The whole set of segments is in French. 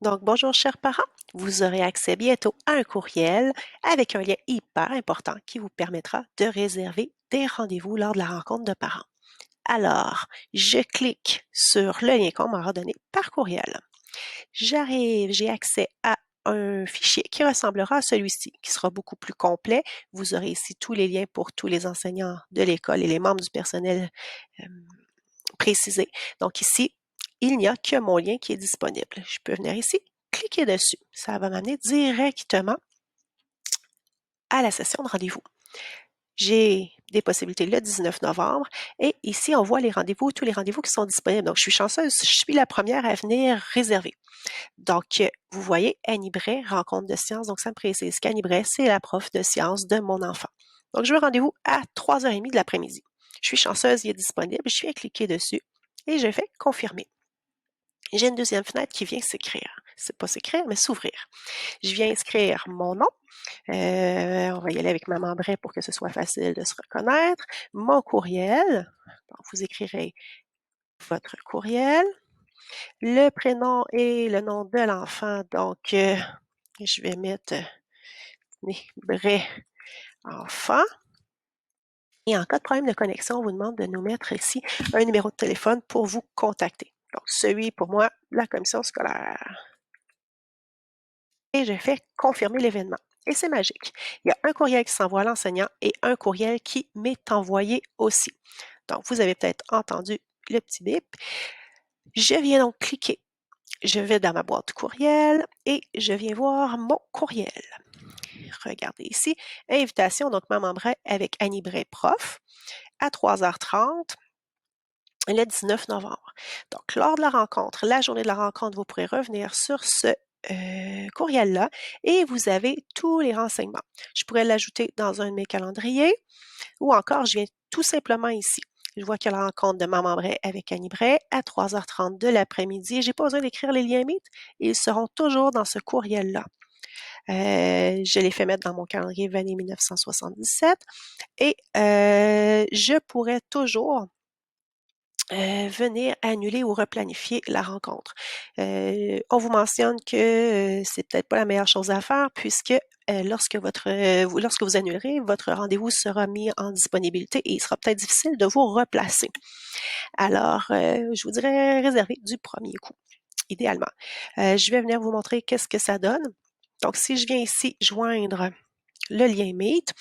Donc, bonjour chers parents, vous aurez accès bientôt à un courriel avec un lien hyper important qui vous permettra de réserver des rendez-vous lors de la rencontre de parents. Alors, je clique sur le lien qu'on m'aura donné par courriel. J'arrive, j'ai accès à un fichier qui ressemblera à celui-ci, qui sera beaucoup plus complet. Vous aurez ici tous les liens pour tous les enseignants de l'école et les membres du personnel précisés. Donc ici, il n'y a que mon lien qui est disponible. Je peux venir ici, cliquer dessus. Ça va m'amener directement à la session de rendez-vous. J'ai des possibilités le 19 novembre et ici, on voit les rendez-vous, tous les rendez-vous qui sont disponibles. Donc, je suis chanceuse, je suis la première à venir réserver. Donc, vous voyez, Annie Bray, rencontre de sciences. Donc, ça me précise qu'Annie Bray, c'est la prof de sciences de mon enfant. Donc, je veux rendez-vous à 3h30 de l'après-midi. Je suis chanceuse, il est disponible. Je viens cliquer dessus et je fais confirmer. J'ai une deuxième fenêtre qui vient s'écrire. C'est pas s'écrire, mais s'ouvrir. Je viens inscrire mon nom. On va y aller avec Maman Bray pour que ce soit facile de se reconnaître. Mon courriel. Donc, vous écrirez votre courriel. Le prénom et le nom de l'enfant. Donc, je vais mettre Bray enfant. Et en cas de problème de connexion, on vous demande de nous mettre ici un numéro de téléphone pour vous contacter. Donc, celui pour moi, la commission scolaire. Et je fais confirmer l'événement. Et c'est magique. Il y a un courriel qui s'envoie à l'enseignant et un courriel qui m'est envoyé aussi. Donc, vous avez peut-être entendu le petit bip. Je viens donc cliquer. Je vais dans ma boîte courriel et je viens voir mon courriel. Regardez ici, invitation, donc Maman Bray avec Annie Bray, prof, à 3h30. Le 19 novembre. Donc, lors de la rencontre, la journée de la rencontre, vous pourrez revenir sur ce courriel-là et vous avez tous les renseignements. Je pourrais l'ajouter dans un de mes calendriers ou encore, je viens tout simplement ici. Je vois qu'il y a la rencontre de Maman Bray avec Annie Bray à 3h30 de l'après-midi. Je n'ai pas besoin d'écrire les liens Meet. Ils seront toujours dans ce courriel-là. Je les fais mettre dans mon calendrier Vanille 1977 et je pourrais toujours venir annuler ou replanifier la rencontre. On vous mentionne que c'est peut-être pas la meilleure chose à faire puisque lorsque vous annulerez, votre rendez-vous sera mis en disponibilité et il sera peut-être difficile de vous replacer. Alors, je vous dirais réserver du premier coup, idéalement. Je vais venir vous montrer qu'est-ce que ça donne. Donc, si je viens ici joindre le lien Meet,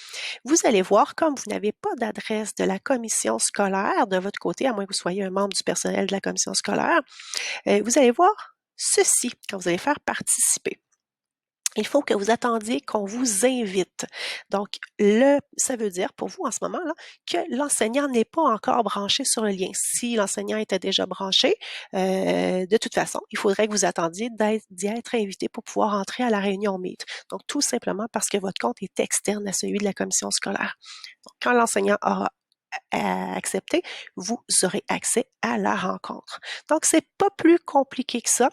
vous allez voir, comme vous n'avez pas d'adresse de la commission scolaire de votre côté, à moins que vous soyez un membre du personnel de la commission scolaire, vous allez voir ceci quand vous allez faire participer. Il faut que vous attendiez qu'on vous invite. Donc, ça veut dire pour vous en ce moment-là que l'enseignant n'est pas encore branché sur le lien. Si l'enseignant était déjà branché, de toute façon, il faudrait que vous attendiez d'y être invité pour pouvoir entrer à la réunion Meet. Donc, tout simplement parce que votre compte est externe à celui de la commission scolaire. Donc, quand l'enseignant aura accepté, vous aurez accès à la rencontre. Donc, c'est pas plus compliqué que ça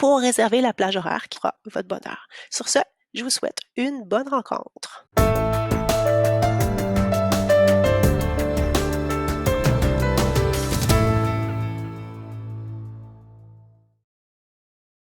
pour réserver la plage horaire qui fera votre bonheur. Sur ce, je vous souhaite une bonne rencontre.